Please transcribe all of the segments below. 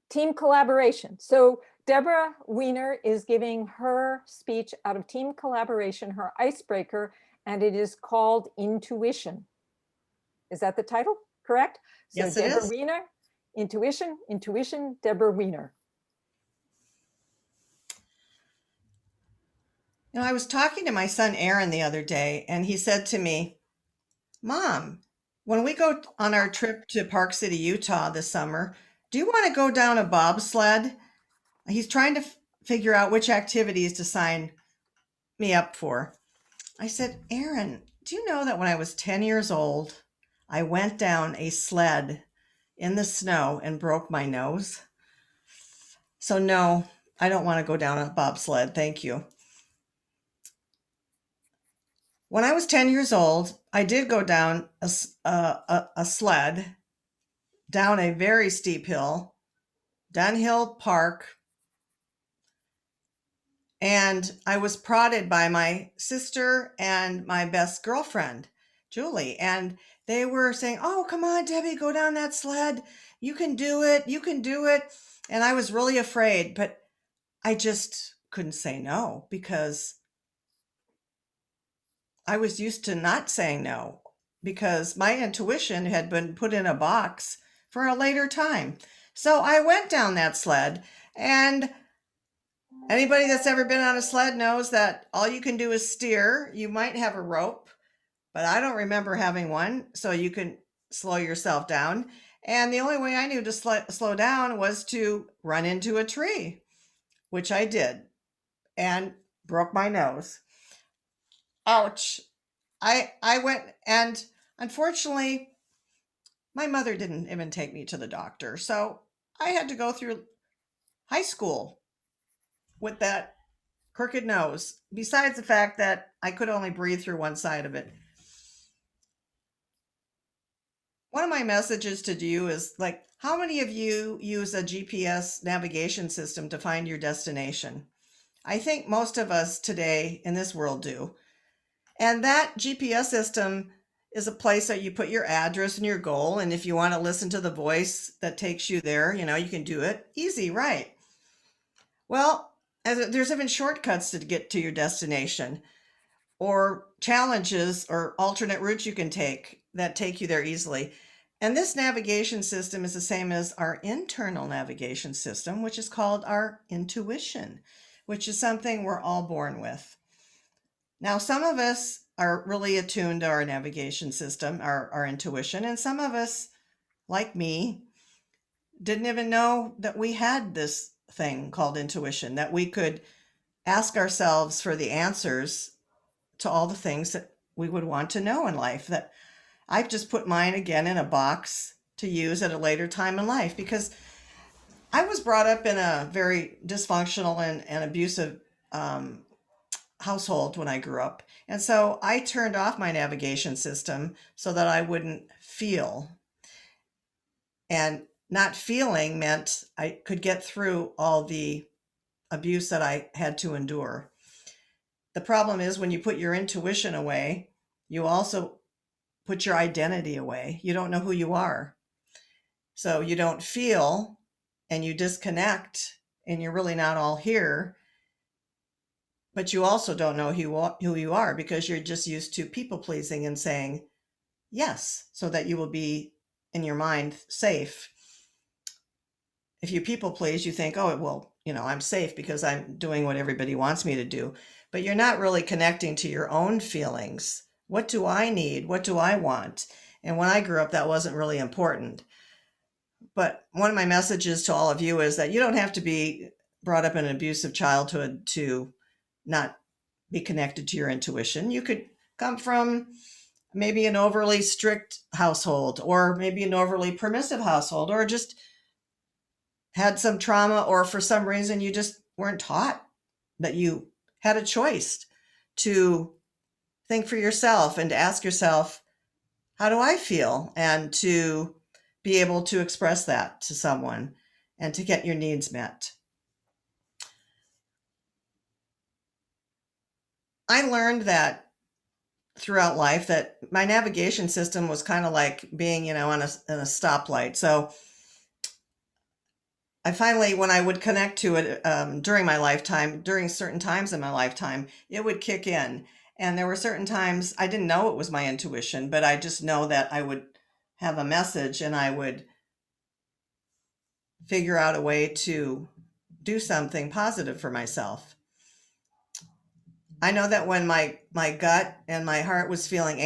team collaboration. So Deborah Weiner is giving her speech out of team collaboration, her icebreaker, and it is called Intuition. Is that the title? Correct? So Yes, it Deborah is. Weiner, Intuition, Deborah Weiner. You know, I was talking to my son Aaron the other day, and he said to me, Mom, when we go on our trip to Park City, Utah this summer, do you want to go down a bobsled? He's trying to figure out which activities to sign me up for. I said, Aaron, do you know that when I was 10 years old, I went down a sled in the snow and broke my nose? So no, I don't want to go down a bobsled. Thank you. When I was 10 years old, I did go down a sled down a very steep hill, Dunhill Park, and I was prodded by my sister and my best girlfriend, Julie, and they were saying, "Oh, come on, Debbie, go down that sled. You can do it. You can do it." And I was really afraid, but I just couldn't say no because I was used to not saying no because my intuition had been put in a box for a later time. So I went down that sled, and anybody that's ever been on a sled knows that all you can do is steer. You might have a rope, but I don't remember having one, so you can slow yourself down. And the only way I knew to slow down was to run into a tree, which I did, and broke my nose. Ouch. I went, and unfortunately, my mother didn't even take me to the doctor. So I had to go through high school with that crooked nose, besides the fact that I could only breathe through one side of it. One of my messages to you is like, how many of you use a GPS navigation system to find your destination? I think most of us today in this world do. And that GPS system is a place that you put your address and your goal. And if you want to listen to the voice that takes you there, you can do it. Easy, right? Well, there's even shortcuts to get to your destination, or challenges or alternate routes you can take that take you there easily. And this navigation system is the same as our internal navigation system, which is called our intuition, which is something we're all born with. Now, some of us are really attuned to our navigation system, our intuition, and some of us, like me, didn't even know that we had this thing called intuition, that we could ask ourselves for the answers to all the things that we would want to know in life. That I've just put mine again in a box to use at a later time in life, because I was brought up in a very dysfunctional and abusive household when I grew up. And so I turned off my navigation system so that I wouldn't feel. And not feeling meant I could get through all the abuse that I had to endure. The problem is when you put your intuition away, you also put your identity away. You don't know who you are. So you don't feel, and you disconnect, and you're really not all here. But you also don't know who you are because you're just used to people pleasing and saying yes, so that you will be in your mind safe. If you people please, you think, oh, well, I'm safe because I'm doing what everybody wants me to do. But you're not really connecting to your own feelings. What do I need? What do I want? And when I grew up, that wasn't really important. But one of my messages to all of you is that you don't have to be brought up in an abusive childhood to not be connected to your intuition. You could come from maybe an overly strict household, or maybe an overly permissive household, or just had some trauma, or for some reason you just weren't taught that you had a choice to think for yourself and to ask yourself, how do I feel? And to be able to express that to someone and to get your needs met. I learned that throughout life that my navigation system was kind of like being, on a stoplight. So I finally, when I would connect to it during my lifetime, during certain times in my lifetime, it would kick in. And there were certain times I didn't know it was my intuition, but I just know that I would have a message and I would figure out a way to do something positive for myself. I know that when my gut and my heart was feeling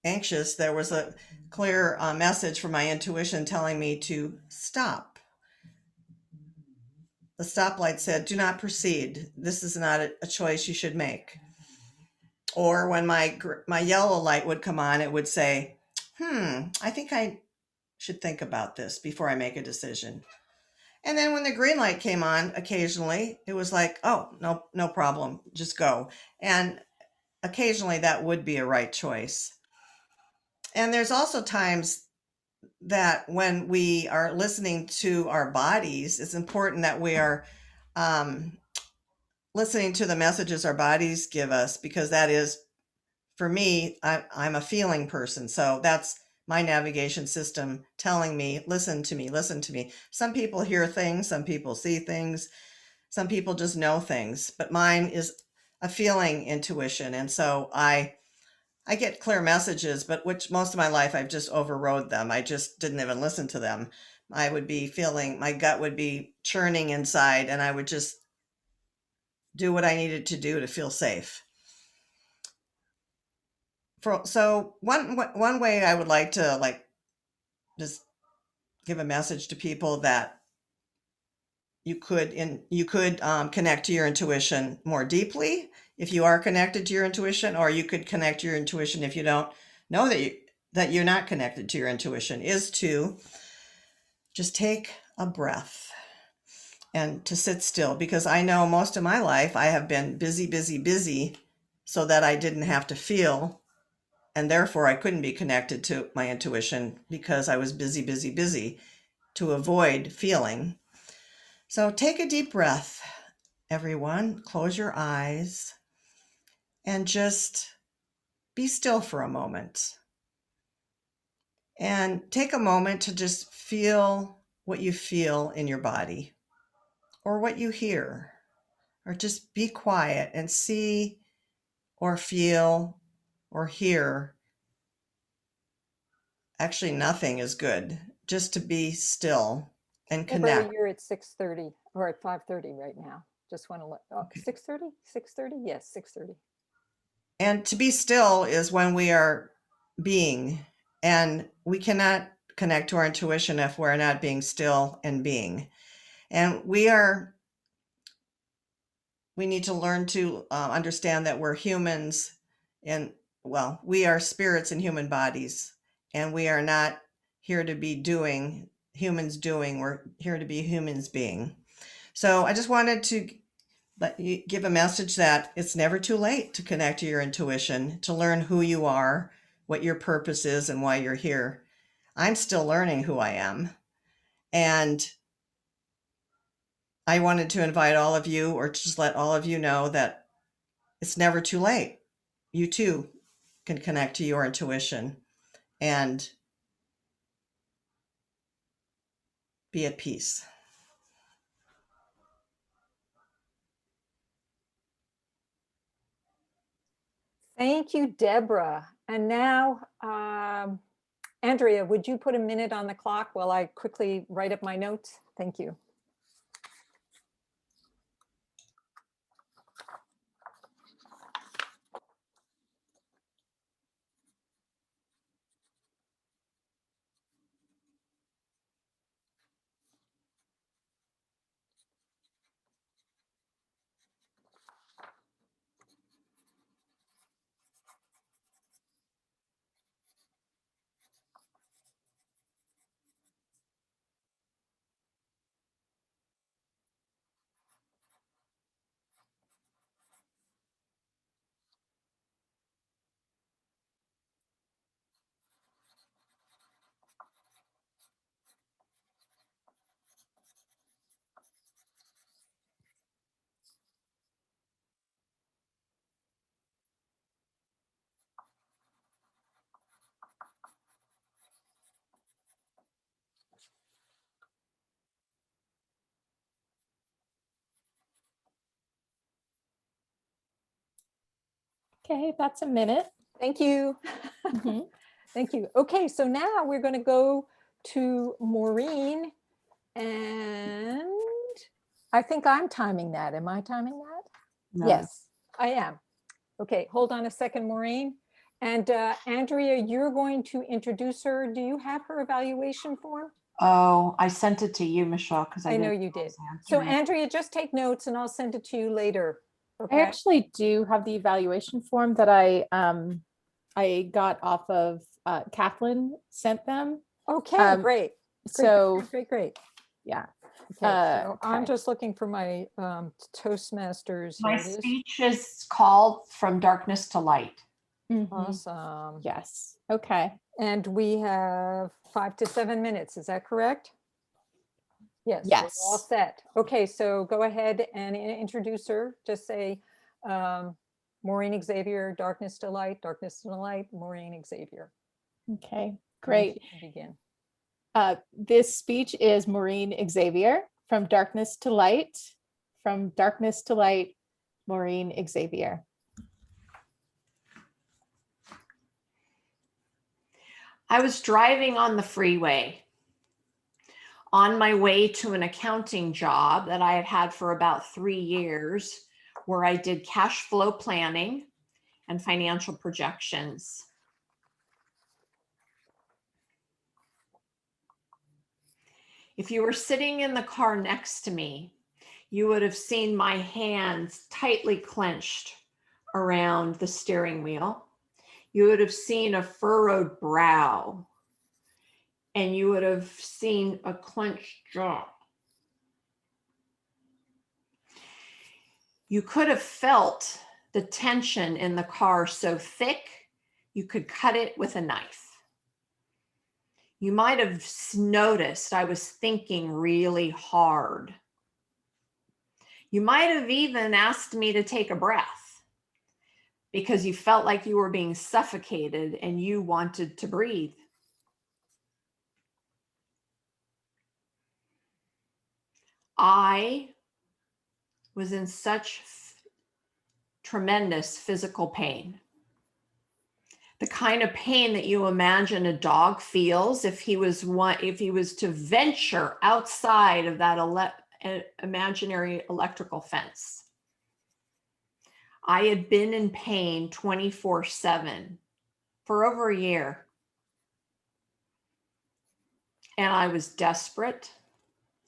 anxious, there was a clear message from my intuition telling me to stop. The stoplight said, do not proceed. This is not a choice you should make. Or when my yellow light would come on, it would say, I think I should think about this before I make a decision. And then when the green light came on, occasionally it was like, oh, no problem, just go. And occasionally that would be a right choice. And there's also times that when we are listening to our bodies, it's important that we are listening to the messages our bodies give us, because that is, for me, I'm a feeling person. So that's my navigation system telling me, listen to me, listen to me. Some people hear things, some people see things, some people just know things, but mine is a feeling intuition. And so I get clear messages, but which most of my life I've just overrode them. I just didn't even listen to them. I would be feeling, my gut would be churning inside, and I would just do what I needed to do to feel safe. So one way I would like to just give a message to people that you could connect to your intuition more deeply if you are connected to your intuition, or you could connect to your intuition if you don't know that you're not connected to your intuition, is to just take a breath and to sit still. Because I know most of my life I have been busy, busy, busy, so that I didn't have to feel, and therefore I couldn't be connected to my intuition because I was busy, busy, busy to avoid feeling. So take a deep breath, everyone. Close your eyes and just be still for a moment. And take a moment to just feel what you feel in your body, or what you hear, or just be quiet and see or feel or hear. Actually, nothing is good. Just to be still and Deborah, connect. you're at 6:30 or at 5:30 right now. Just want to let, 6:30? 6:30? Yes, 6:30. And to be still is when we are being, and we cannot connect to our intuition if we're not being still and being. And we need to learn to understand that we're humans, and well, we are spirits in human bodies, and we are not here to be doing humans doing. We're here to be humans being. So I just wanted to let you give a message that it's never too late to connect to your intuition, to learn who you are, what your purpose is, and why you're here. I'm still learning who I am. And I wanted to invite all of you, or just let all of you know, that it's never too late. You too can connect to your intuition and be at peace. Thank you, Deborah. And now, Andrea, would you put a minute on the clock while I quickly write up my notes? Thank you. Okay, that's a minute. Thank you. Mhm. Thank you. Okay, so now we're going to go to Maureen, and I think I'm timing that. Am I timing that? No. Yes, I am. Okay, hold on a second, Maureen. And Andrea, you're going to introduce her. Do you have her evaluation form? Oh, I sent it to you, Michelle, because I know didn't you did. answer So it. Andrea, just take notes and I'll send it to you later. I Okay, actually do have the evaluation form that I got off of Kathleen sent them. okay, great. So Great. yeah. Okay, so I'm Okay. just looking for my Toastmasters. My Here it is. speech is called From Darkness to Light. Mhm. Awesome. Yes. Okay. And we have 5 to 7 minutes. Is that correct? Yes. We're all Yes. set. Okay, so go ahead and introduce her. Just say Maureen Xavier, Darkness to Light, Maureen Xavier. Okay. And Great. she can begin. This speech is Maureen Xavier, From Darkness to Light. From Darkness to Light, Maureen Xavier. I was driving on the freeway on my way to an accounting job that I had had for about 3 years, where I did cash flow planning and financial projections. If you were sitting in the car next to me, you would have seen my hands tightly clenched around the steering wheel. You would have seen a furrowed brow, and you would have seen a clenched jaw. You could have felt the tension in the car so thick, you could cut it with a knife. You might have noticed I was thinking really hard. You might have even asked me to take a breath because you felt like you were being suffocated and you wanted to breathe. I was in such tremendous physical pain. The kind of pain that you imagine a dog feels if he was to venture outside of that imaginary electrical fence. I had been in pain 24/7 for over a year. And I was desperate.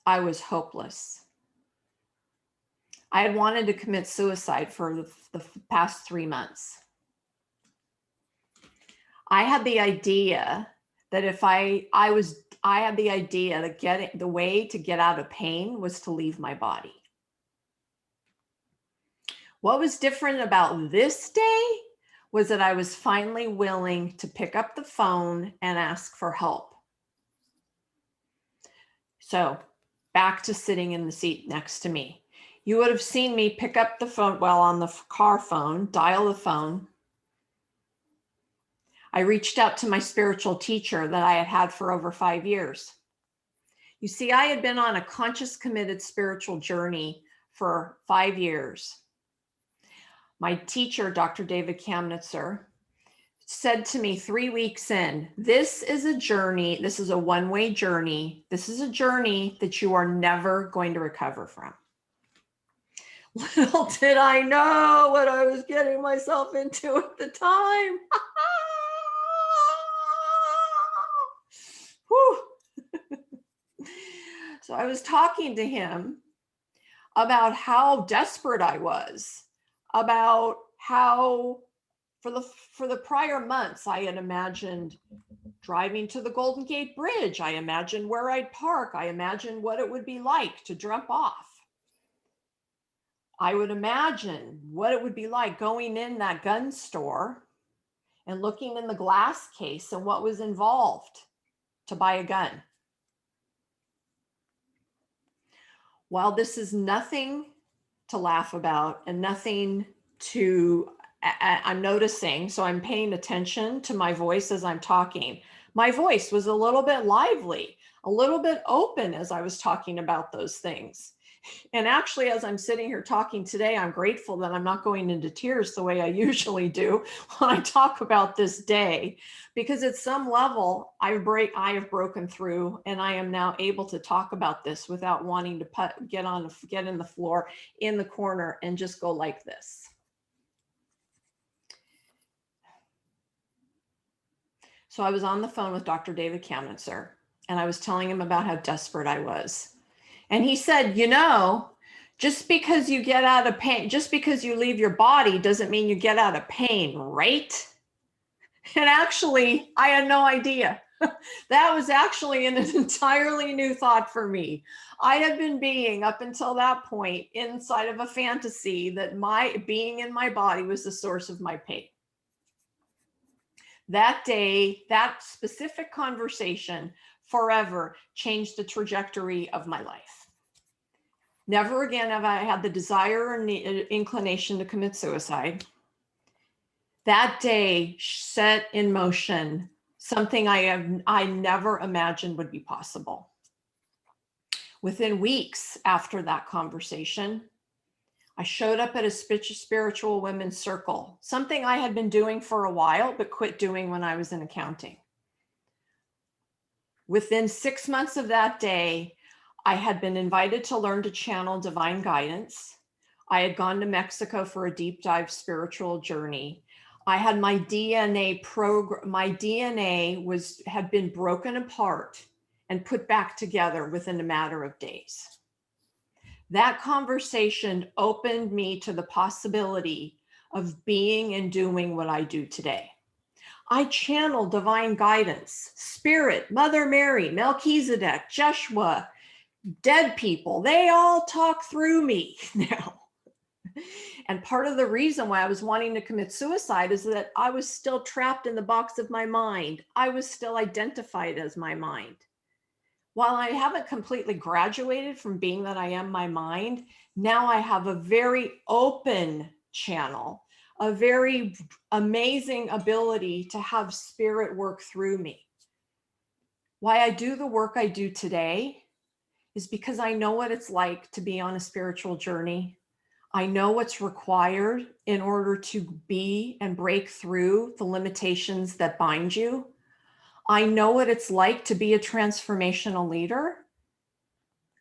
I was hopeless. I had wanted to commit suicide for the past 3 months. I had the idea that the way to get out of pain was to leave my body. What was different about this day was that I was finally willing to pick up the phone and ask for help. So back to sitting in the seat next to me. You would have seen me pick up the phone, on the car phone, dial the phone. I reached out to my spiritual teacher that I had had for over 5 years. You see, I had been on a conscious, committed spiritual journey for 5 years. My teacher, Dr. David Kamnitzer, said to me 3 weeks in, this is a journey. This is a one-way journey. This is a journey that you are never going to recover from. Little did I know what I was getting myself into at the time. So I was talking to him about how desperate I was, about how for the prior months I had imagined driving to the Golden Gate Bridge. I imagined where I'd park. I imagined what it would be like to jump off. I would imagine what it would be like going in that gun store and looking in the glass case and what was involved to buy a gun. While this is nothing to laugh about and nothing I'm noticing, so I'm paying attention to my voice as I'm talking. My voice was a little bit lively, a little bit open as I was talking about those things. And actually, as I'm sitting here talking today, I'm grateful that I'm not going into tears the way I usually do when I talk about this day, because at some level I have broken through, and I am now able to talk about this without wanting to get in the floor in the corner and just go like this. So I was on the phone with Dr. David Kamnitzer, and I was telling him about how desperate I was. And he said, you know, just because you get out of pain, just because you leave your body doesn't mean you get out of pain, right? And actually, I had no idea. That was actually an entirely new thought for me. I had been being, up until that point, inside of a fantasy that my being in my body was the source of my pain. That day, that specific conversation forever changed the trajectory of my life. Never again have I had the desire or inclination to commit suicide. That day set in motion something I never imagined would be possible. Within weeks after that conversation, I showed up at a spiritual women's circle, something I had been doing for a while, but quit doing when I was in accounting. Within 6 months of that day, I had been invited to learn to channel divine guidance. I had gone to Mexico for a deep dive spiritual journey. I had my DNA had been broken apart and put back together within a matter of days. That conversation opened me to the possibility of being and doing what I do today. I channel divine guidance, spirit, Mother Mary, Melchizedek, Joshua, dead people. They all talk through me now. And part of the reason why I was wanting to commit suicide is that I was still trapped in the box of my mind. I was still identified as my mind. While I haven't completely graduated from being that I am my mind, now I have a very open channel, a very amazing ability to have spirit work through me. Why I do the work I do today is because I know what it's like to be on a spiritual journey. I know what's required in order to be and break through the limitations that bind you. I know what it's like to be a transformational leader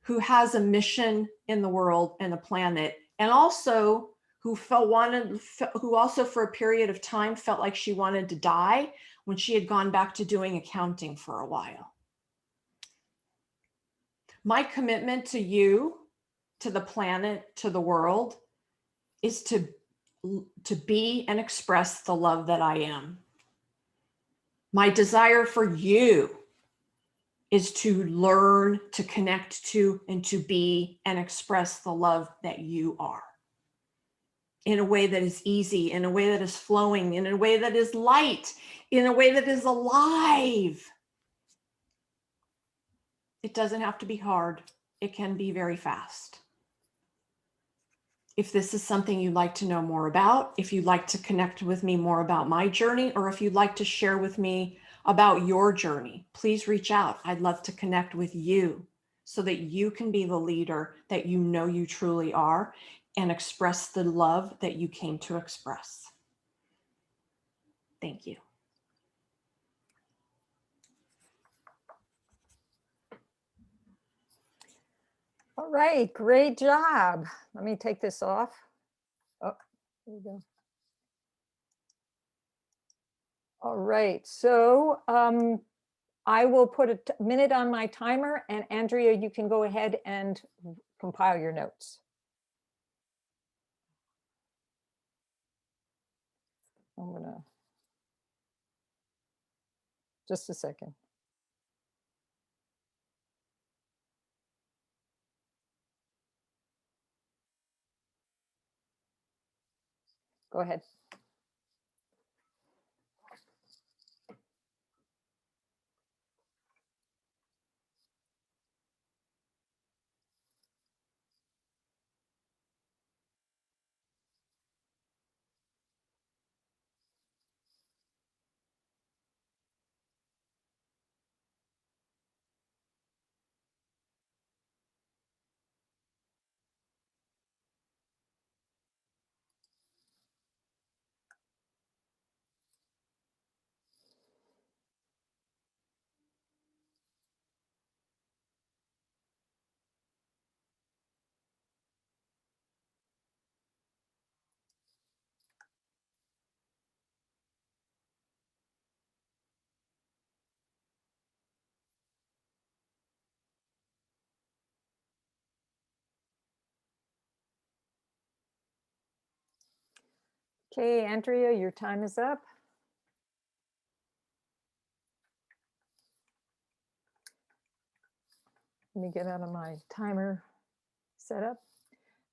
who has a mission in the world and the planet, and also who also for a period of time felt like she wanted to die when she had gone back to doing accounting for a while. My commitment to you, to the planet, to the world, is to be and express the love that I am. My desire for you is to learn, to connect to, and to be and express the love that you are in a way that is easy, in a way that is flowing, in a way that is light, in a way that is alive. It doesn't have to be hard. It can be very fast. If this is something you'd like to know more about, if you'd like to connect with me more about my journey, or if you'd like to share with me about your journey, please reach out. I'd love to connect with you so that you can be the leader that you know you truly are and express the love that you came to express. Thank you. All right, great job. Let me take this off. Oh, there we go. All right, so I will put a minute on my timer, and Andrea, you can go ahead and compile your notes. I'm gonna, just a second. Go ahead. Okay, Andrea, your time is up. Let me get out of my timer setup.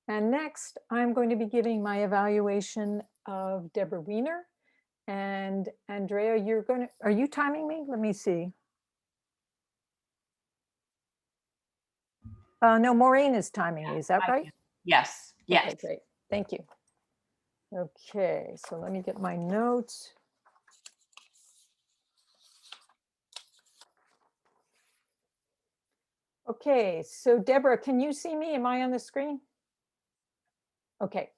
And next, I'm going to be giving my evaluation of Deborah Weiner. And Andrea, are you timing me? Let me see. No, Maureen is timing me. Is that right? Yes, yes. Okay, great. Thank you. Okay, so let me get my notes. Okay, so Deborah, can you see me? Am I on the screen? Okay.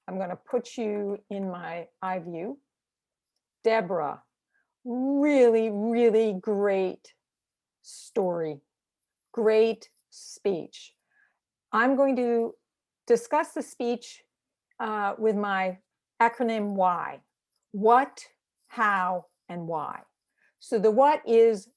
I'm going to put you in my eye view. Deborah, really, really great story. Great speech. I'm going to discuss the speech with my acronym WHY. What, how, and why. So the what is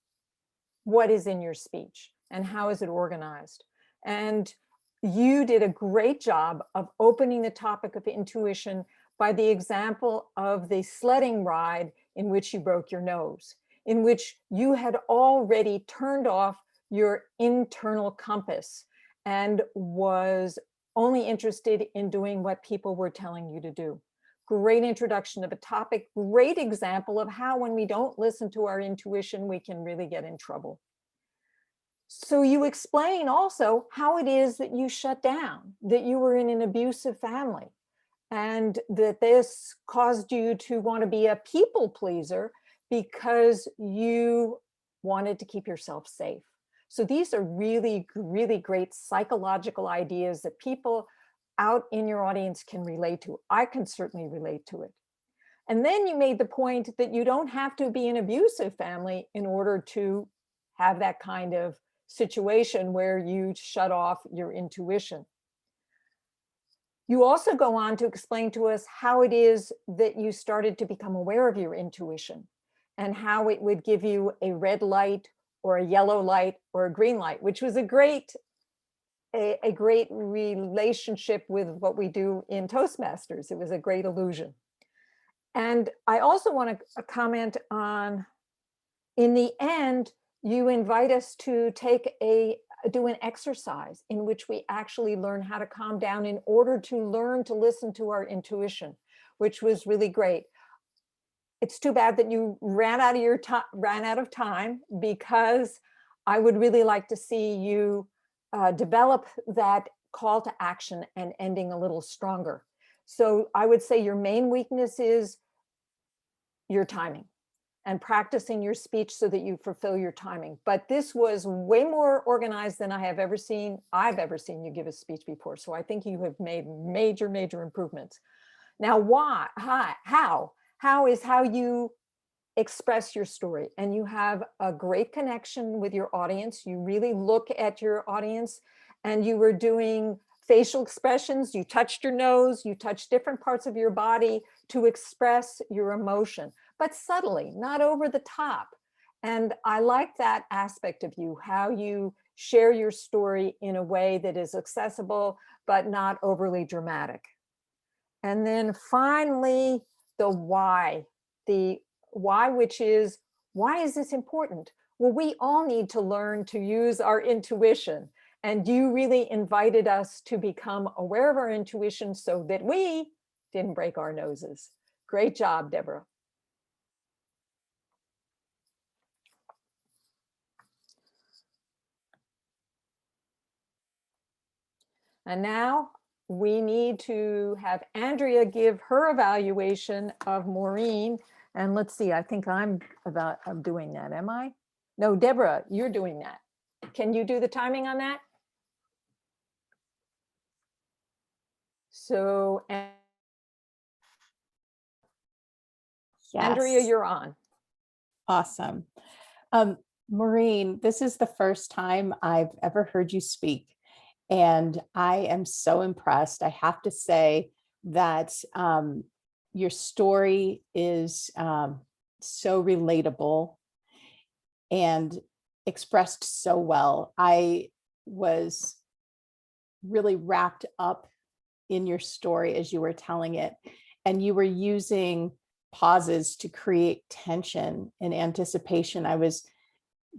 in your speech and how is it organized. And you did a great job of opening the topic of intuition by the example of the sledding ride in which you broke your nose, in which you had already turned off your internal compass and was only interested in doing what people were telling you to do. Great introduction of a topic, great example of how when we don't listen to our intuition, we can really get in trouble. So you explain also how it is that you shut down, that you were in an abusive family, and that this caused you to want to be a people pleaser because you wanted to keep yourself safe. So these are really, really great psychological ideas that people out in your audience can relate to. I can certainly relate to it. And then you made the point that you don't have to be an abusive family in order to have that kind of situation where you shut off your intuition. You also go on to explain to us how it is that you started to become aware of your intuition and how it would give you a red light or a yellow light or a green light, which was a great relationship with what we do in Toastmasters. It was a great illusion. And I also want to comment on, in the end, you invite us to do an exercise in which we actually learn how to calm down in order to learn to listen to our intuition, which was really great. It's too bad that you ran out of time, because I would really like to see you develop that call to action and ending a little stronger. So I would say your main weakness is your timing and practicing your speech so that you fulfill your timing. But this was way more organized than I've ever seen you give a speech before. So I think you have made major, major improvements. Now, why? How is how you express your story, and you have a great connection with your audience. You really look at your audience, and you were doing facial expressions. You touched your nose, you touched different parts of your body to express your emotion, but subtly, not over the top. And I like that aspect of you, how you share your story in a way that is accessible, but not overly dramatic. And then finally, the why, which is, why is this important? Well, we all need to learn to use our intuition. And you really invited us to become aware of our intuition so that we didn't break our noses. Great job, Deborah. And now we need to have Andrea give her evaluation of Maureen. And let's see, I think I'm doing that, am I? No, Deborah, you're doing that. Can you do the timing on that? So, Andrea, Yes. you're on. Awesome. Maureen, this is the first time I've ever heard you speak, and I am so impressed. I have to say that your story is so relatable and expressed so well. I was really wrapped up in your story as you were telling it, and you were using pauses to create tension and anticipation. I was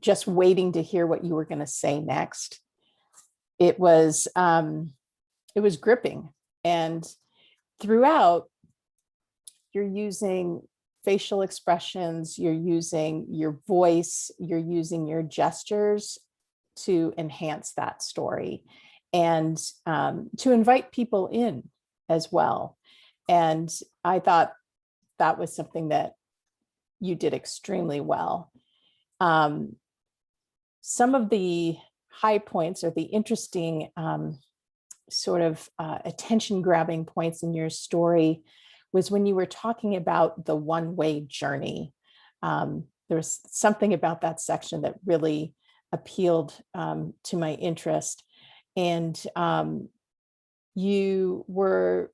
just waiting to hear what you were going to say next. It was gripping, and throughout, you're using facial expressions, you're using your voice, you're using your gestures to enhance that story, and to invite people in as well. And I thought that was something that you did extremely well. Some of the high points or the interesting sort of attention grabbing points in your story was when you were talking about the one-way journey. There was something about that section that really appealed to my interest. And when you were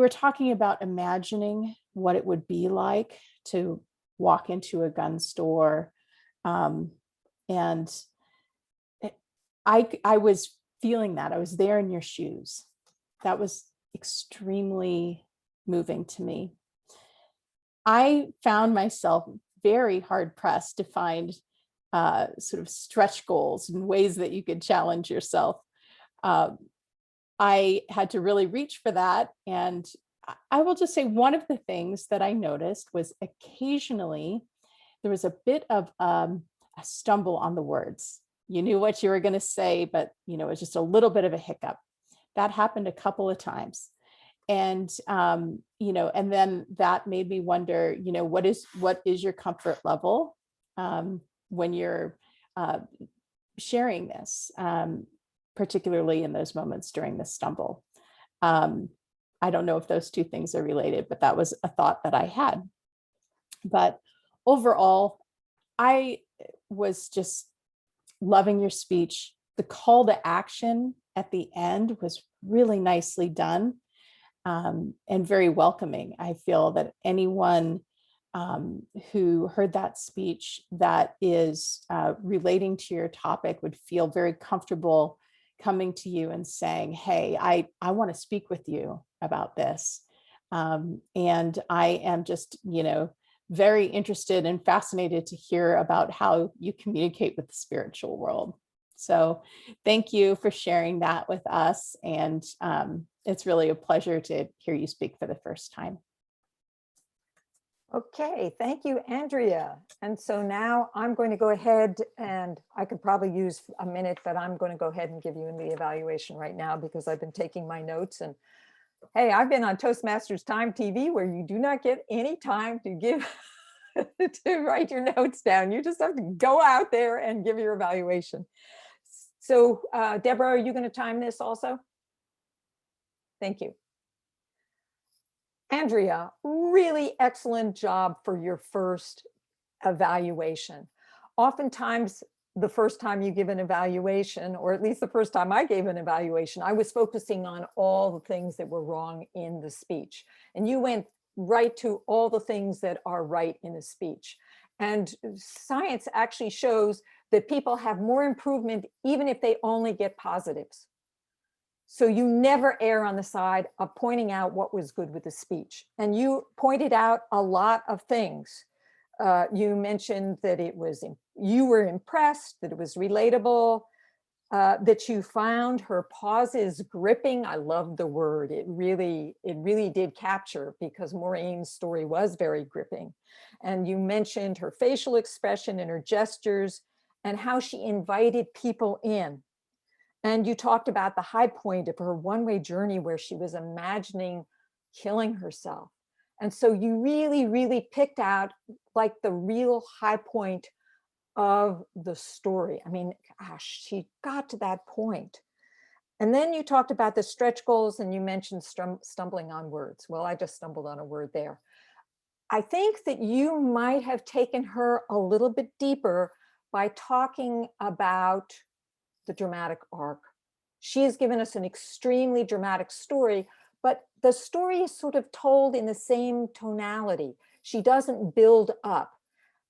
talking about imagining what it would be like to walk into a gun store, and I was feeling that. I was there in your shoes. That was extremely moving to me. I found myself very hard pressed to find sort of stretch goals and ways that you could challenge yourself. I had to really reach for that. And I will just say one of the things that I noticed was occasionally there was a bit of a stumble on the words. You knew what you were going to say, but it was just a little bit of a hiccup. That happened a couple of times. And, and then that made me wonder, what is your comfort level when you're sharing this, particularly in those moments during the stumble. I don't know if those two things are related, but that was a thought that I had. But overall, I was just loving your speech. The call to action at the end was really nicely done, and very welcoming. I feel that anyone who heard that speech that is relating to your topic would feel very comfortable coming to you and saying, hey, I want to speak with you about this. And I am just, very interested and fascinated to hear about how you communicate with the spiritual world. So thank you for sharing that with us. And it's really a pleasure to hear you speak for the first time. Okay, thank you, Andrea. And so now I'm going to go ahead, and I could probably use a minute, but I'm going to go ahead and give you the evaluation right now because I've been taking my notes. And hey, I've been on Toastmasters Time TV where you do not get any time to give to write your notes down. You just have to go out there and give your evaluation. So Deborah, are you going to time this also? Thank you. Andrea, really excellent job for your first evaluation. Oftentimes, the first time you give an evaluation, or at least the first time I gave an evaluation, I was focusing on all the things that were wrong in the speech. And you went right to all the things that are right in a speech. And science actually shows that people have more improvement even if they only get positives. So you never err on the side of pointing out what was good with the speech. And you pointed out a lot of things. You mentioned that you were impressed, that it was relatable, that you found her pauses gripping. I love the word. It really did capture, because Maureen's story was very gripping. And you mentioned her facial expression and her gestures and how she invited people in. And you talked about the high point of her one-way journey where she was imagining killing herself. And so you really picked out like the real high point of the story. I mean, gosh, she got to that point. And then you talked about the stretch goals and you mentioned stumbling on words. Well, I just stumbled on a word there. I think that you might have taken her a little bit deeper by talking about the dramatic arc. She has given us an extremely dramatic story, but the story is sort of told in the same tonality. She doesn't build up.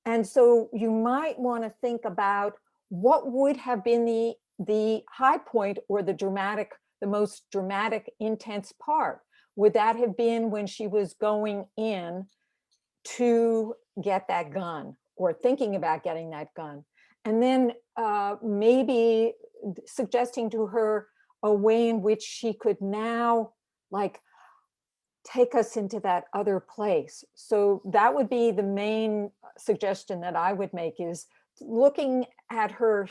And so you might want to think about what would have been the high point or the dramatic the most dramatic, intense part? Would that have been when she was going in to get that gun or thinking about getting that gun? And then maybe suggesting to her a way in which she could now like take us into that other place. So that would be the main suggestion that I would make, is looking at her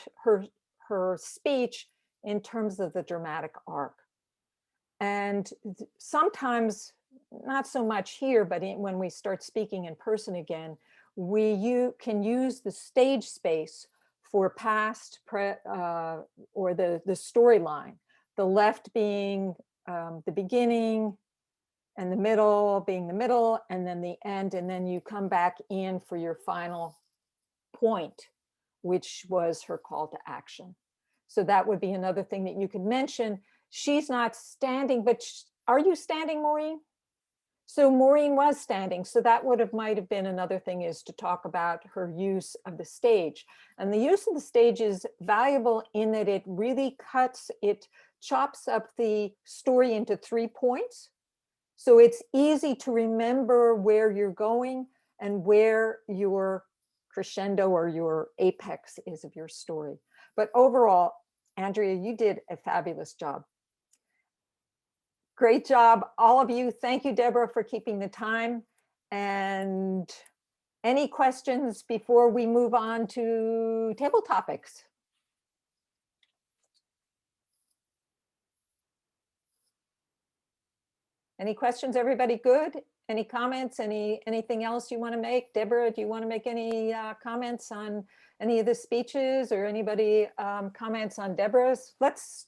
speech in terms of the dramatic arc. And sometimes, not so much here, but when we start speaking in person again, you can use the stage space for past, or the storyline. The left being the beginning, and the middle being the middle, and then the end, and then you come back in for your final point, which was her call to action. So that would be another thing that you could mention. She's not standing, but are you standing, Maureen? So Maureen was standing, so that might have been another thing, is to talk about her use of the stage. And the use of the stage is valuable in that it really chops up the story into 3 points. So it's easy to remember where you're going and where your crescendo or your apex is of your story. But overall, Andrea, you did a fabulous job. Great job, all of you. Thank you, Deborah, for keeping the time. And any questions before we move on to table topics? Any questions? Everybody good? Any comments? Anything else you want to make? Deborah, do you want to make any comments on any of the speeches, or anybody comments on Deborah's? Let's,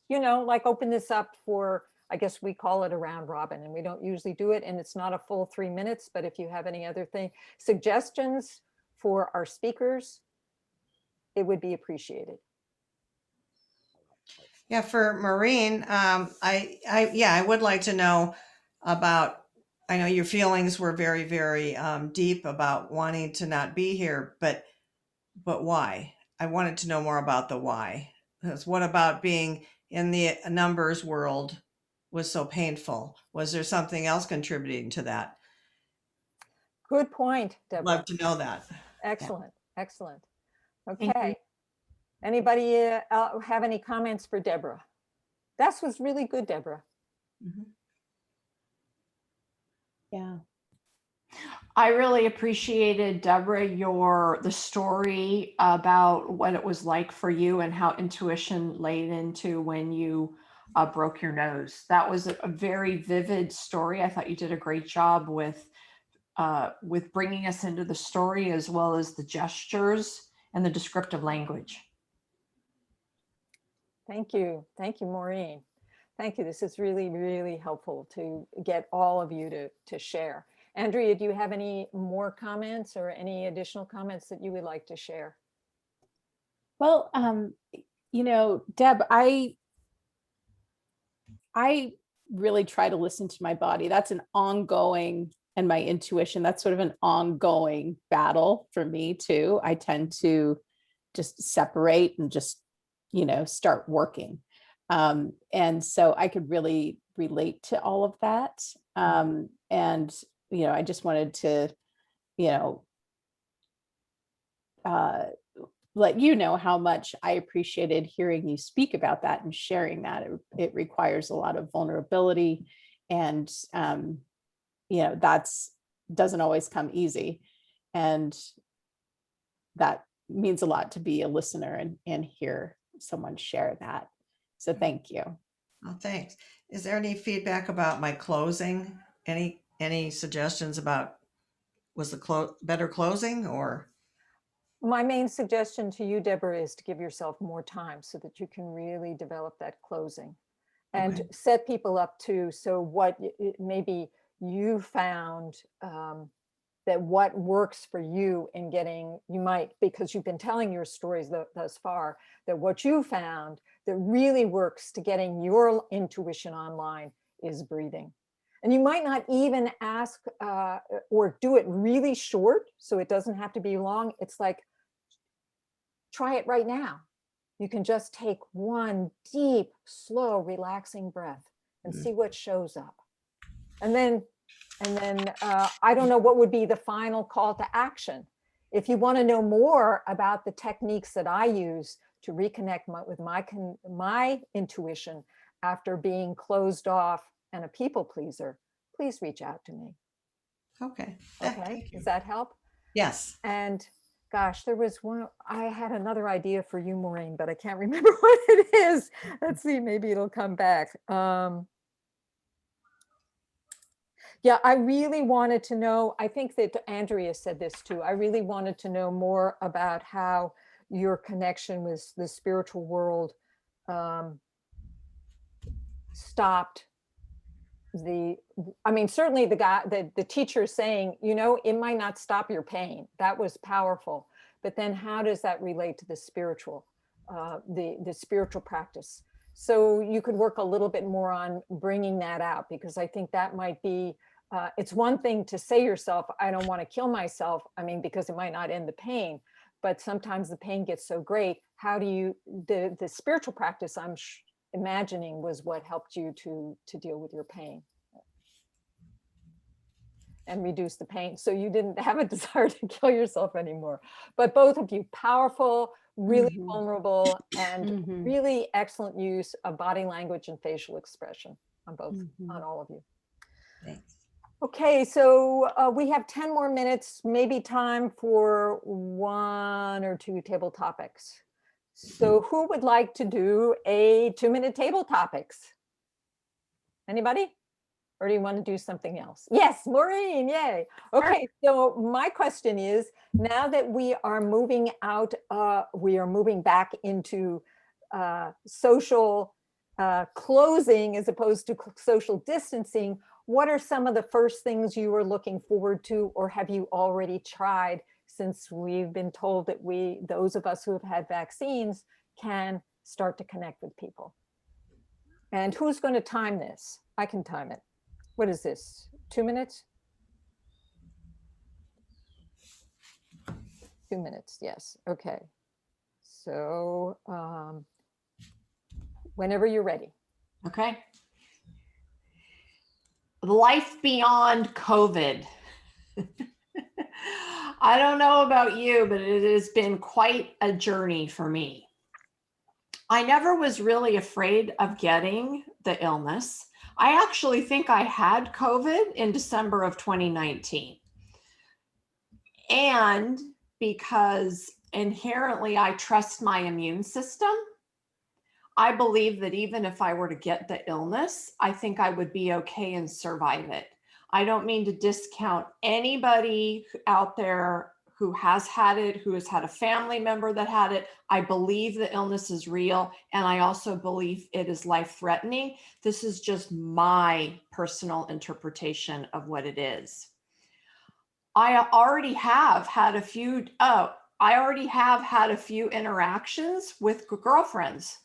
open this up for, I guess we call it a round robin, and we don't usually do it, and it's not a full 3 minutes, but if you have any other suggestions for our speakers, it would be appreciated. Yeah, for Maureen, I would like to know about, I know your feelings were very, very deep about wanting to not be here, but why? I wanted to know more about the why. Because what about being in the numbers world was so painful? Was there something else contributing to that? Good point, Deborah. Love to know that. Excellent, excellent. Thank you. Okay. Anybody have any comments for Deborah? That was really good, Deborah. Mm-hmm. Yeah. I really appreciated, Deborah, the story about what it was like for you and how intuition laid into when you broke your nose. That was a very vivid story. I thought you did a great job with bringing us into the story, as well as the gestures and the descriptive language. Thank you. Thank you, Maureen. Thank you. This is really, really helpful to get all of you to share. Andrea, do you have any more comments or any additional comments that you would like to share? Well, Deb, I really try to listen to my body. That's an ongoing, and my intuition, that's sort of an ongoing battle for me too. I tend to just separate and just, start working. And so I could really relate to all of that. And, I just wanted to, let you know how much I appreciated hearing you speak about that and sharing that. It requires a lot of vulnerability, and that's doesn't always come easy, and that means a lot to be a listener and hear someone share that. So thank you. Oh, thanks. Is there any feedback about my closing? Any suggestions about, was the better closing, or? My main suggestion to you, Deborah, is to give yourself more time so that you can really develop that closing, and Okay. set people up too. So what maybe you found that what works for you in getting, you might, because you've been telling your stories thus far, that what you found that really works to getting your intuition online is breathing. And you might not even ask or do it really short, so it doesn't have to be long. It's like, try it right now. you can just take one deep, slow, relaxing breath and Mm. see what shows up. And then I don't know what would be the final call to action. If you want to know more about the techniques that I use to reconnect with my intuition after being closed off and a people pleaser, please reach out to me. Okay. Okay, Thank you. does that help? Yes. And gosh, there was one, I had another idea for you, Maureen, but I can't remember what it is. Let's see, maybe it'll come back. Yeah, I really wanted to know, I think that Andrea said this too. I really wanted to know more about how your connection with the spiritual world stopped I mean, certainly the teacher is saying, you know, it might not stop your pain. That was powerful. But then how does that relate to the spiritual practice? So you could work a little bit more on bringing that out, because I think that might be, it's one thing to say yourself, I don't want to kill myself. I mean, because it might not end the pain, but sometimes the pain gets so great. How do you, the spiritual practice, I'm imagining, was what helped you to deal with your pain and reduce the pain. So you didn't have a desire to kill yourself anymore. But both of you, powerful, really vulnerable, and really excellent use of body language and facial expression on both, on all of you. Thanks. Okay, so we have 10 more minutes, maybe time for 1 or 2 table topics. So who would like to do a 2-minute table topics? Anybody? Or do you want to do something else? Yes, Maureen, yay. Okay, so my question is, now that we are moving out, we are moving back into social closing as opposed to social distancing, what are some of the first things you are looking forward to, or have you already tried, since we've been told that those of us who have had vaccines can start to connect with people? And who's going to time this? I can time it. What is this? 2 minutes? 2 minutes, yes. Okay. So whenever you're ready. Okay. Life beyond COVID. I don't know about you, but it has been quite a journey for me. I never was really afraid of getting the illness. I actually think I had COVID in December of 2019. And because inherently I trust my immune system, I believe that even if I were to get the illness, I think I would be okay and survive it. I don't mean to discount anybody out there who has had it, who has had a family member that had it. I believe the illness is real, and I also believe it is life-threatening. This is just my personal interpretation of what it is. I already have had a few interactions with girlfriends.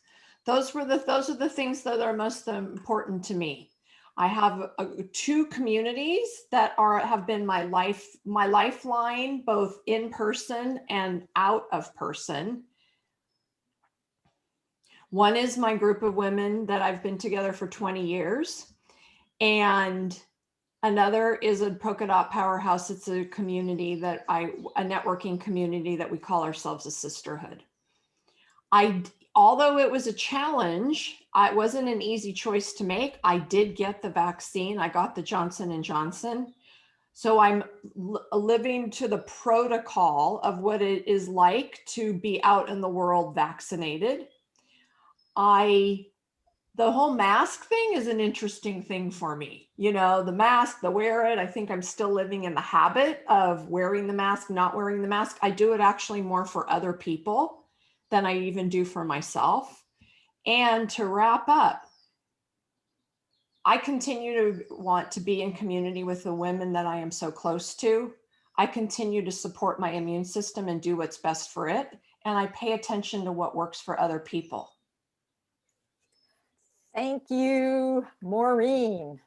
Those are the things that are most important to me. I have 2 communities that have been my lifeline, both in person and out of person. One is my group of women that I've been together for 20 years. And another is a polka dot powerhouse. It's a community a networking community that we call ourselves a sisterhood. Although it was a challenge, it wasn't an easy choice to make. I did get the vaccine. I got the Johnson & Johnson. So I'm living to the protocol of what it is like to be out in the world vaccinated. The whole mask thing is an interesting thing for me. You know, the mask, the wear it, I think I'm still living in the habit of wearing the mask, not wearing the mask. I do it actually more for other people than I even do for myself. And to wrap up, I continue to want to be in community with the women that I am so close to. I continue to support my immune system and do what's best for it. And I pay attention to what works for other people. Thank you, Maureen.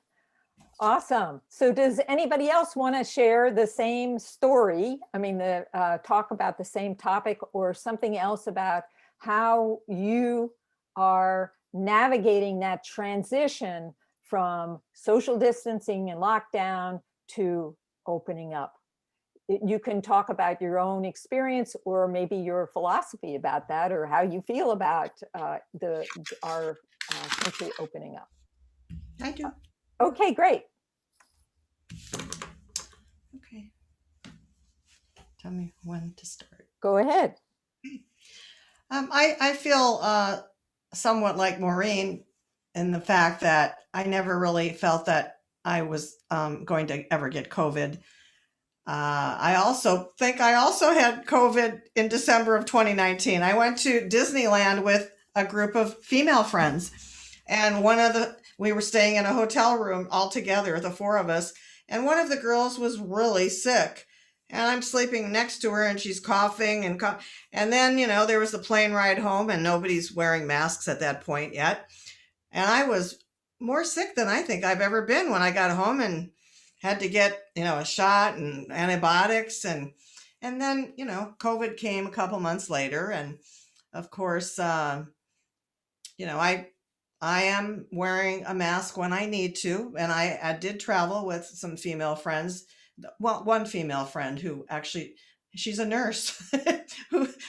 Awesome. So does anybody else want to share the same story? I mean, talk about the same topic or something else about how you are navigating that transition from social distancing and lockdown to opening up. You can talk about your own experience or maybe your philosophy about that, or how you feel about our country opening up. I do. Okay, great. Okay. Tell me when to start. Go ahead. I feel somewhat like Maureen in the fact that I never really felt that I was going to ever get COVID. I also think I also had COVID in December of 2019. I went to Disneyland with a group of female friends, and we were staying in a hotel room all together, the four of us, and one of the girls was really sick. And I'm sleeping next to her and she's coughing and then, there was the plane ride home and nobody's wearing masks at that point yet. And I was more sick than I think I've ever been when I got home and had to get, a shot and antibiotics. And then, COVID came a couple months later. And of course, I am wearing a mask when I need to. And I did travel with some female friends. Well, one female friend who actually, she's a nurse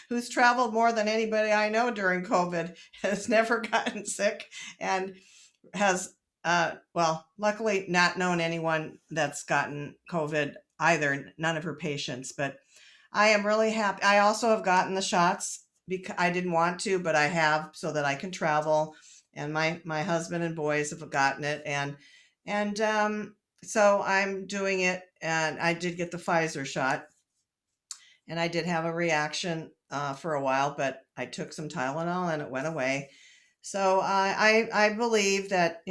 who's traveled more than anybody I know during COVID, has never gotten sick, and has, luckily not known anyone that's gotten COVID either, none of her patients, but I am really happy. I also have gotten the shots because I didn't want to, but I have, so that I can travel, and my husband and boys have gotten it. And so I'm doing it, and I did get the Pfizer shot, and I did have a reaction for a while, but I took some Tylenol and it went away. So I believe that,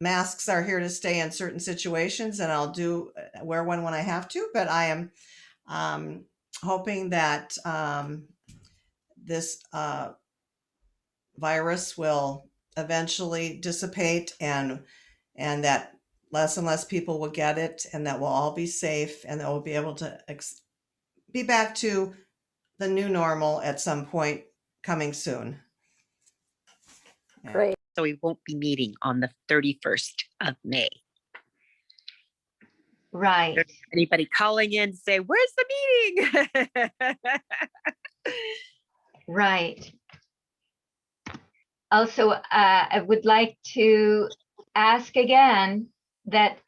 masks are here to stay in certain situations, and I'll wear one when I have to, but I am hoping that this virus will eventually dissipate, and that less and less people will get it, and that we'll all be safe, and that we'll be able to be back to the new normal at some point coming soon. Yeah. Great. So we won't be meeting on the 31st of May. Right. Anybody calling in to say, where's the meeting? Right. Also, I would like to ask again that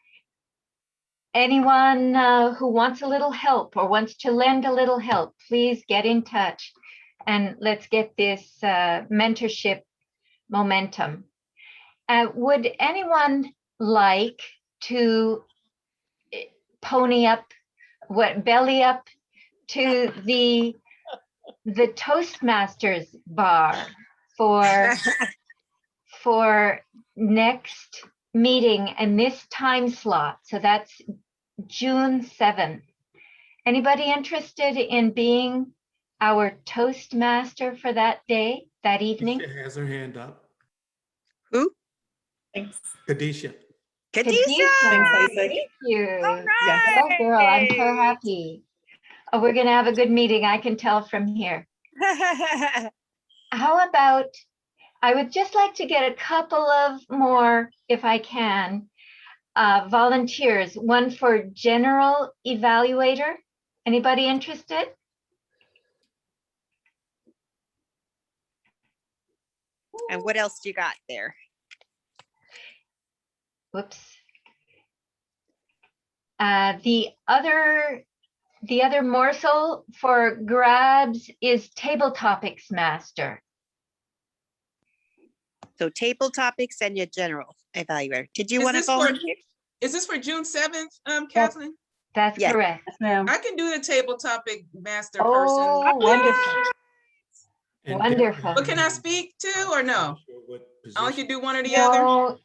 anyone who wants a little help or wants to lend a little help, please get in touch and let's get this mentorship momentum. Would anyone like to belly up to the Toastmasters bar for next meeting and this time slot? So that's June 7th. Anybody interested in being our Toastmaster for that day, that evening? Kadisha has her hand up. Who? Thanks. Kadisha. Kadisha. Thanks, Isaac. Thank you. All Yes. Go girl, I'm so right. happy. Oh, we're gonna have a good meeting, I can tell from here. How about, I would just like to get a couple of more, if I can, volunteers, one for general evaluator. Anybody interested? And what else you got there? Whoops. The other morsel for grabs is table topics master. So table topics and your general evaluator. Did you Is want to this for- volunteer? Is this for June 7th, Kathleen? That's Yes. correct. Yes, ma'am. I can do the table topic master Oh, person. wonderful. And Wonderful. Deborah But can I has- speak too, or no? Not sure what I only position. can do one or the other? No,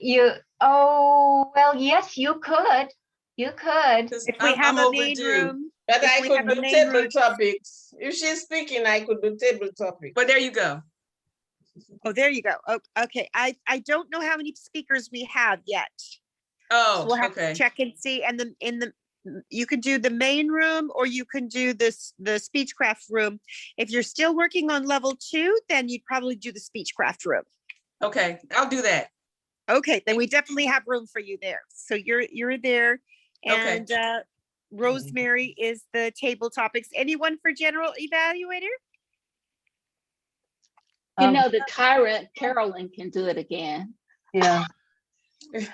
well, yes, you could. You could. 'Cause If we have I'm a main overdue. room. But If I we could have a do main table room- topics. If she's speaking, I could do table topics. But there you go. Oh, there you go. Oh, okay. I don't know how many speakers we have yet. So Oh, we'll have okay. to check and see. And in the the main room, or you can do this, the Speechcraft room. If you're still working on level 2, then you'd probably do the Speechcraft room. Okay, I'll do that. Okay, then we definitely have room for you there. So you're there. Okay. And Rosemary is the table topics. Anyone for general evaluator? You know, the tyrant Carolyn can do it again. Yeah. You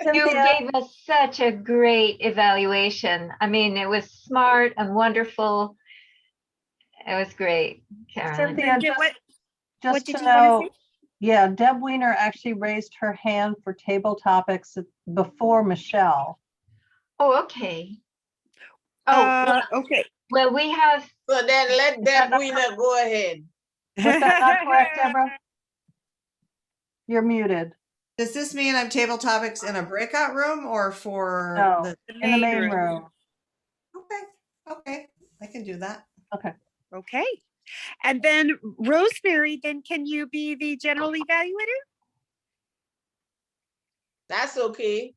Cynthia, gave us such a great evaluation. I mean, it was smart and wonderful. It was great, Carolyn. Cynthia, Cynthia, what just did to you wanna know, say? yeah, Deb Weiner actually raised her hand for table topics before Michelle. Oh, okay. Oh, Okay. well, we have, So then let Deb Weiner go ahead. Was that not correct, Deborah? You're muted. Does this mean I'm table topics in a breakout room or for No, the? in the main room. Okay, I can do that. Okay. Okay. And then Rosemary, then can you be the general evaluator? That's okay.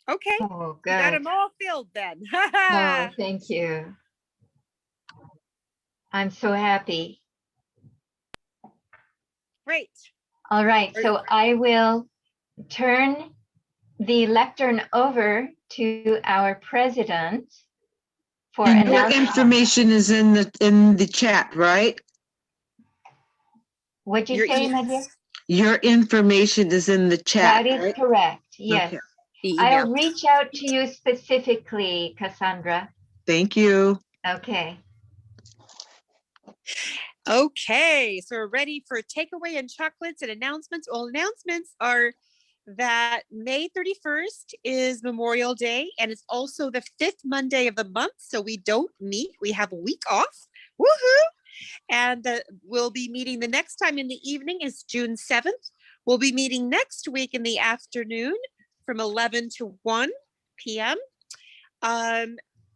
Okay. oh, You got good. them all filled then. Oh, thank you. I'm so happy. Great. All right, so I will turn the lectern over to our president for And your announcement. information is in the chat, right? What'd you Your say, my dear? Your information is in the chat, That is right? correct, yes. Okay. The I'll email. reach out to you specifically, Cassandra. Thank you. Okay. Okay, so we're ready for takeaway and chocolates and announcements. Well, announcements are that May 31st is Memorial Day, and it's also the 5th Monday of the month, so we don't meet. We have a week off. Woohoo! And we'll be meeting the next time in the evening is June 7th. We'll be meeting next week in the afternoon from 11 to 1 p.m.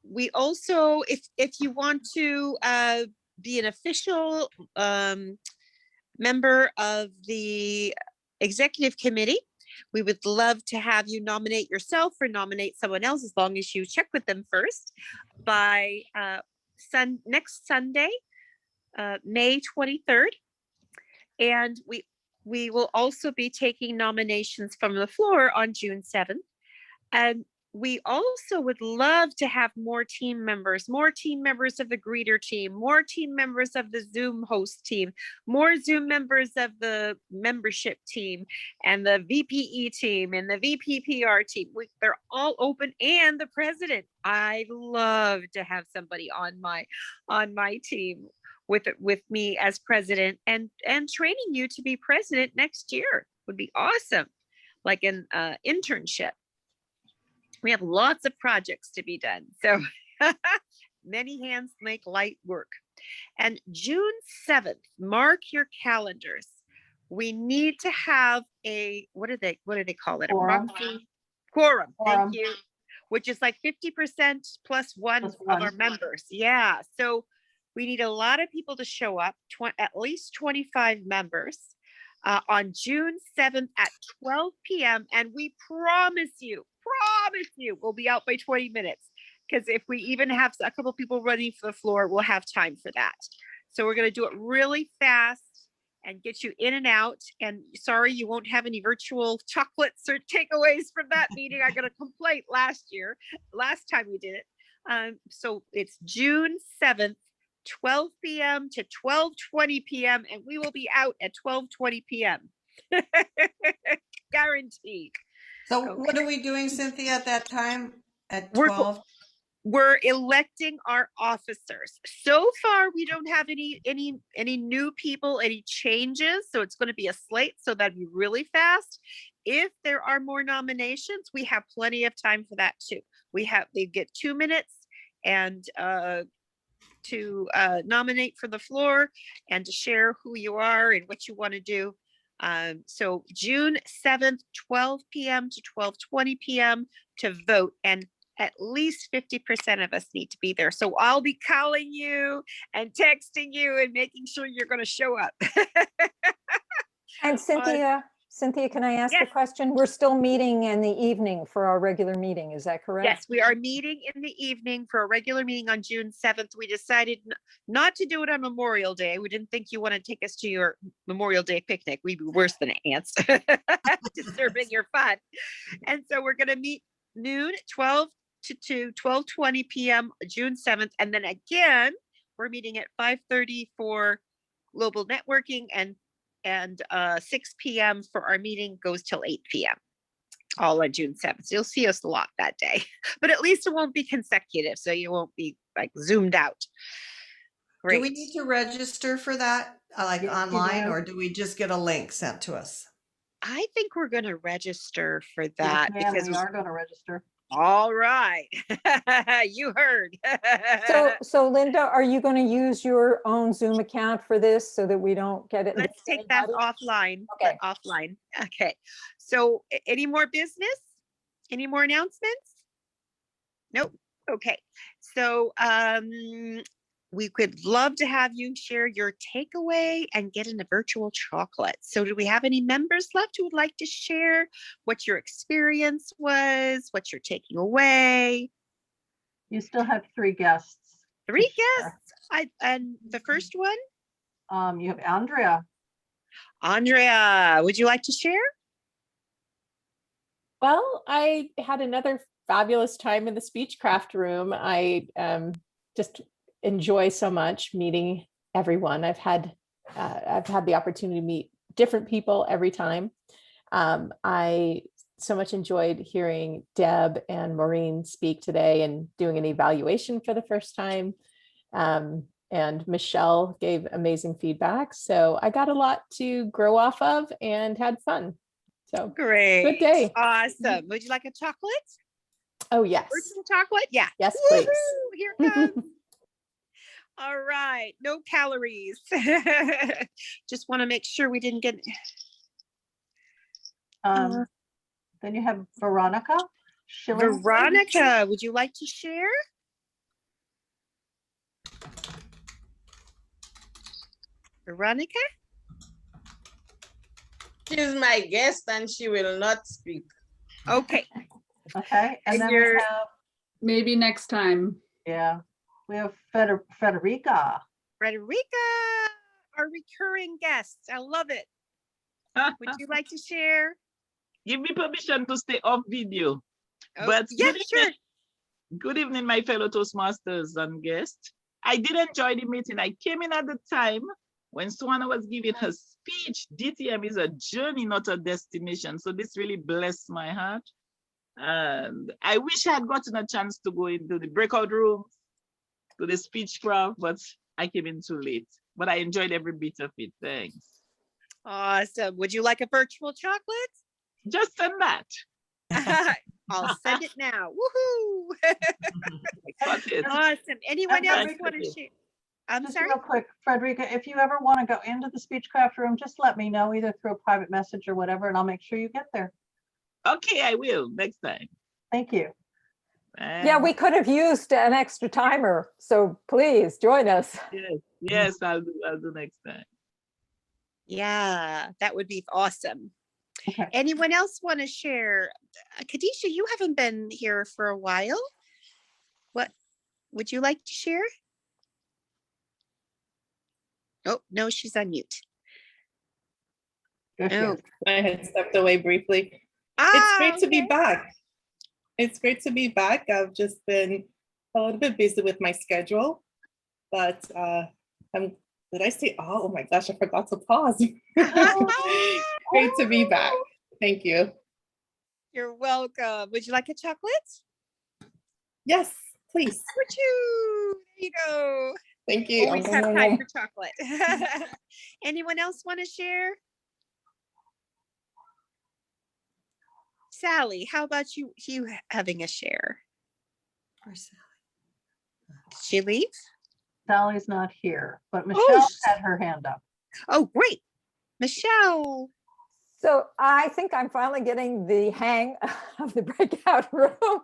We also, if you want to be an official member of the executive committee, we would love to have you nominate yourself or nominate someone else, as long as you check with them first by next Sunday, May 23rd. And we will also be taking nominations from the floor on June 7th. And we also would love to have more team members of the greeter team, more team members of the Zoom host team, more Zoom members of the membership team and the VPE team and the VPPR team. They're all open, and the president. I'd love to have somebody on my team with me as president and training you to be president next year would be awesome, like an internship. We have lots of projects to be done. So many hands make light work. And June 7th, mark your calendars. We need to have a, what do they call it? Quorum. Quorum. Thank you. Which is like 50% plus one of our members. Yeah. So we need a lot of people to show up, at least 25 members. On June 7th at 12 p.m. And we promise you, we'll be out by 20 minutes. Because if we even have a couple people running for the floor, we'll have time for that. So we're going to do it really fast and get you in and out. And sorry, you won't have any virtual chocolates or takeaways from that meeting. I got a complaint last time we did it. So it's June 7th. 12 p.m. to 12:20 p.m. and we will be out at 12:20 p.m. Guaranteed. So Okay. what are we doing, Cynthia, at that time at 12? We're electing our officers. So far, we don't have any new people, any changes. So it's going to be a slate. So that'd be really fast. If there are more nominations, we have plenty of time for that too. They get 2 minutes and to nominate for the floor and to share who you are and what you want to do. So June 7th, 12 p.m. to 12:20 p.m. to vote, and at least 50% of us need to be there. So I'll be calling you and texting you and making sure you're going to show up. And Cynthia, Cynthia, can I ask a Yes. question? We're still meeting in the evening for our regular meeting, is that correct? Yes, we are meeting in the evening for a regular meeting on June 7th. We decided not to do it on Memorial Day. We didn't think you want to take us to your Memorial Day picnic. We'd be worse than ants, disturbing your fun. And so we're going to meet noon, 12 to 2, 12:20 p.m. June 7th. And then again, we're meeting at 5:30 for global networking, and 6 p.m. for our meeting goes till 8 p.m. all on June 7th. So you'll see us a lot that day, but at least it won't be consecutive. So you won't be like zoomed out. Do we Great. need to register for that, like Yes, you online, do. or do we just get a link sent to us? I think we're going to register for Yes, that ma'am, because we are going to register. all right. You heard. So Linda, are you going to use your own Zoom account for this so that we don't get it? Let's take that offline. Okay. Offline. Okay. So any more business? Any more announcements? Nope. Okay. So we could love to have you share your takeaway and get in a virtual chocolate. So do we have any members left who would like to share what your experience was, what you're taking away? You still have 3 guests. 3 share. guests. And the first one? You have Andrea. Andrea, would you like to share? Well, I had another fabulous time in the Speechcraft room. I just enjoy so much meeting everyone. I've had the opportunity to meet different people every time. I so much enjoyed hearing Deb and Maureen speak today and doing an evaluation for the first time. And Michelle gave amazing feedback. So I got a lot to grow off of and had fun. So Great. good day. Awesome. Would you like a chocolate? Oh, yes. Virtual chocolate? Yeah. Yes, please. Woohoo! Here it comes. All right. No calories. Just want to make sure we didn't get. Then you have Veronica. Veronica, would you like to share? Veronica? She's my guest and she will not speak. Okay. Okay. And then we have, Maybe next time. yeah, we have Federica. Frederica, our recurring guest. I love it. Would you like to share? Give me permission to stay off video. Oh, But yeah, sure. Good evening, my fellow Toastmasters and guests. I did enjoy the meeting. I came in at the time when Swana was giving her speech. DTM is a journey, not a destination. So this really blessed my heart. And I wish I had gotten a chance to go into the breakout room, to the Speechcraft, but I came in too late. But I enjoyed every bit of it. Thanks. Awesome. Would you like a virtual chocolate? Just send that. I'll send it now. Woohoo! Awesome. Anyone else want to share? I'm Just sorry. real quick, Frederica, if you ever want to go into the Speechcraft room, just let me know either through a private message or whatever, and I'll make sure you get there. Okay, I will next time. Thank you. Yeah, we could have used an extra timer, so please join us. Yes, I'll do next time. Yeah, that would be awesome. Okay. Anyone else want to share? Khadijah, you haven't been here for a while. What would you like to share? Oh, no, she's on mute. Oh. I had stepped away briefly. Ah, it's great to be back. It's great to be back. I've just been a little bit busy with my schedule, but did I say, oh my gosh, I forgot to pause. Great to be back. Thank you. You're welcome. Would you like a chocolate? Yes, please. Would you? There you go. Thank you. Always have time for chocolate. Anyone else want to share? Sally, how about you having a share? Where's Sally? Did she leave? Sally's not here, but Michelle had her hand up. Oh, great. Michelle. So I think I'm finally getting the hang of the breakout room.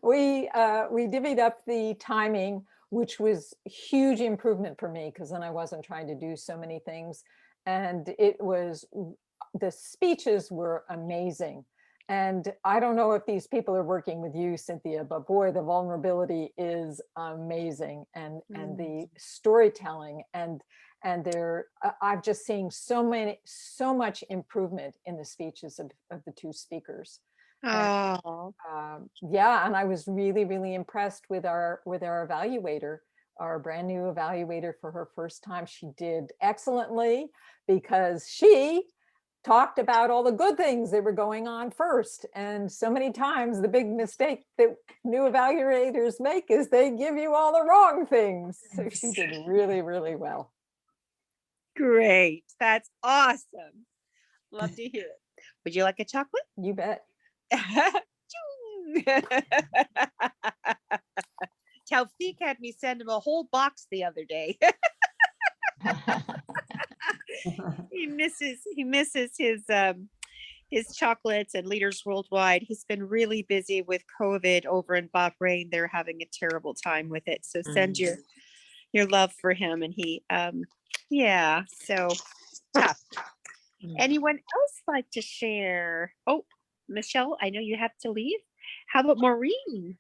We divvied up the timing, which was a huge improvement for me because then I wasn't trying to do so many things. And it was the speeches were amazing. And I don't know if these people are working with you, Cynthia, but boy, the vulnerability is amazing, and the storytelling and they're I've just seen so much improvement in the speeches of the two speakers. Oh, Yeah, and I was really impressed with our evaluator, our brand new evaluator for her first time. She did excellently because she talked about all the good things that were going on first. And so many times the big mistake that new evaluators make is they give you all the wrong things. So she did really well. great. That's awesome. Love to hear it. Would you like a chocolate? You bet. Taufik had me send him a whole box the other day. He misses his chocolates and Leaders Worldwide. He's been really busy with COVID over in Bahrain. They're having a terrible time with it. So send your love for him. And he yeah, so tough. Anyone else like to share? Oh, Michelle, I know you have to leave. How about Maureen?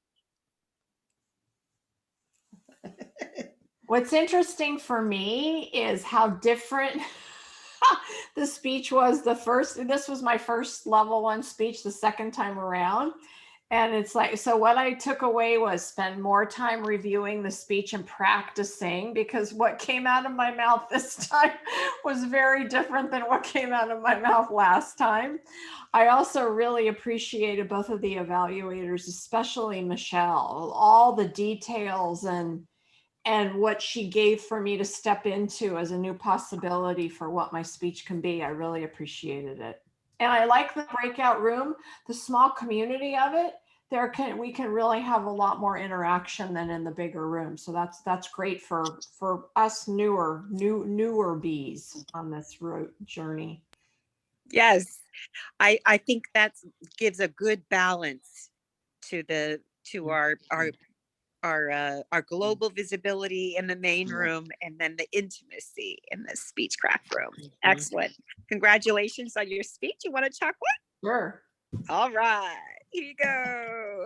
What's interesting for me is how different the speech was this was my first level 1 speech the second time around. And it's like, so what I took away was spend more time reviewing the speech and practicing, because what came out of my mouth this time was very different than what came out of my mouth last time. I also really appreciated both of the evaluators, especially Michelle, all the details and what she gave for me to step into as a new possibility for what my speech can be. I really appreciated it. And I like the breakout room, the small community of it. We can really have a lot more interaction than in the bigger room. So that's great for us newer bees on this journey. Yes, I think that gives a good balance to our global visibility in the main room, and then the intimacy in the Speechcraft room. Excellent. Congratulations on your speech. You want a chocolate? Sure. All right, here you go.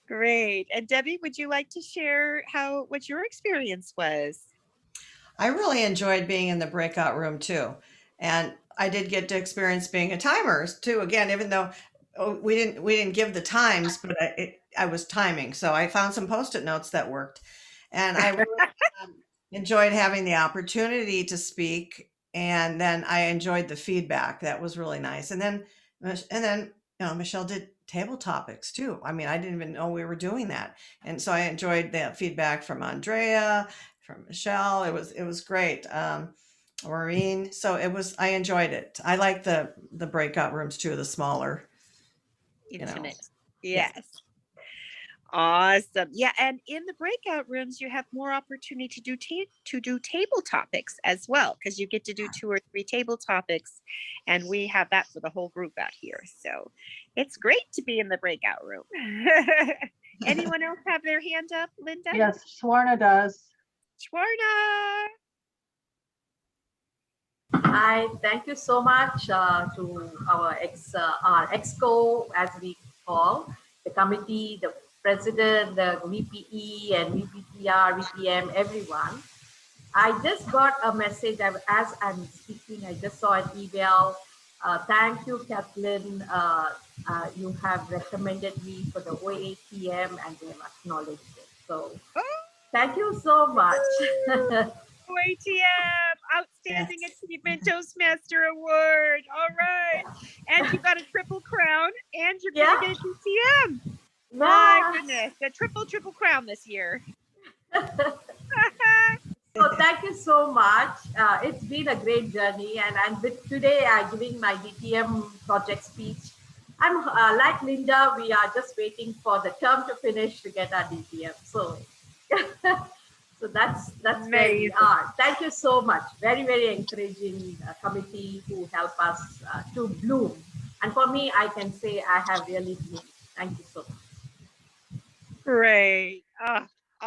Great. And Debbie, would you like to share what your experience was? I really enjoyed being in the breakout room too. And I did get to experience being a timer too. Again, even though we didn't give the times, but I was timing. So I found some Post-it notes that worked. And I really enjoyed having the opportunity to speak. And then I enjoyed the feedback. That was really nice. And then Michelle did table topics too. I mean, I didn't even know we were doing that. And so I enjoyed that feedback from Andrea, from Michelle. It was great. Maureen. So I enjoyed it. I like the breakout rooms too, the smaller. Intimate. Yes. Awesome. Yeah. And in the breakout rooms, you have more opportunity to do table topics as well, because you get to do 2 or 3 table topics. And we have that for the whole group out here. So it's great to be in the breakout room. Anyone else have their hand up, Linda? Yes, Swarna does. Swarna. Hi, thank you so much to our EXCO, as we call, the committee, the president, the VPE and VPPR, VPM, everyone. I just got a message as I'm speaking. I just saw an email. Thank you, Kathleen. You have recommended me for the OATM and they have acknowledged it. So thank you so much. OATM, Outstanding Achievement Toastmaster Award. All right. And you got a triple crown and you're going to get a DTM. My goodness, the triple crown this year. So thank you so much. It's been a great journey. And today I'm giving my DTM project speech. I'm like Linda, we are just waiting for the term to finish to get our DTM. So so that's where we are. Thank you so much. Very encouraging committee who help us to bloom. And for me, I can say I have really bloomed. Thank you so much. Great.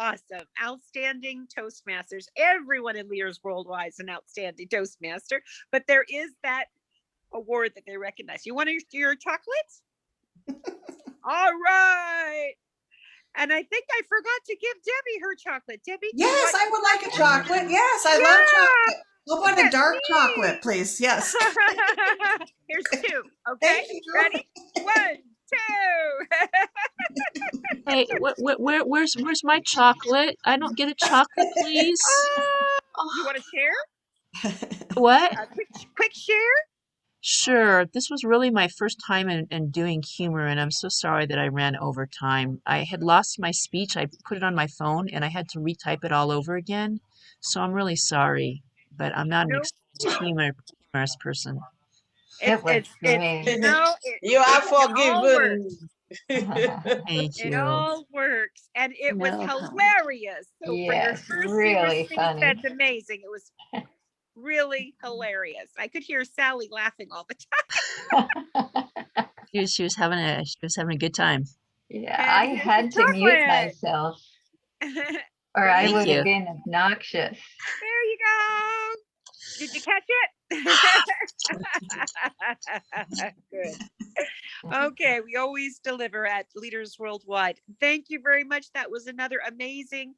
awesome. Outstanding Toastmasters. Everyone in Leaders Worldwide is an outstanding Toastmaster, but there is that award that they recognize. You want your chocolate? All right. And I think I forgot to give Debbie her chocolate. Debbie, do you Yes, want I your would like a chocolate? chocolate. Yes, I love Yeah. chocolate. How about a Yes, dark me. chocolate, please? Yes. Here's two. Okay. Thank you. Ready? 1, 2. Hey, where's my chocolate? I don't get a chocolate, please. You want to share? What? A quick share? Sure. This was really my first time in doing humor, and I'm so sorry that I ran over time. I had lost my speech. I put it on my phone, and I had to retype it all over again. So I'm really sorry, but I'm not an No. humorous person. It was great. No, You are it all forgiven. works. Thank It you. all works, and it was No problem. hilarious. So for your Yes, first really humor speech, funny. that's amazing. It was really hilarious. I could hear Sally laughing all the time. She was having a good time. Yeah, And I here's had to your mute chocolate. myself or I Thank would you. have been obnoxious. There you go. Did you catch it? Good. Okay, we always deliver at Leaders Worldwide. Thank you very much. That was another amazing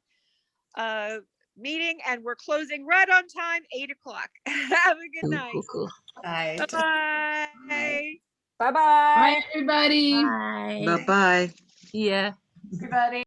meeting, and we're closing right on time, 8 o'clock. Have a good night. Cool. Bye. Bye. Bye-bye. Bye, everybody. Bye. Bye-bye. Yeah. Everybody.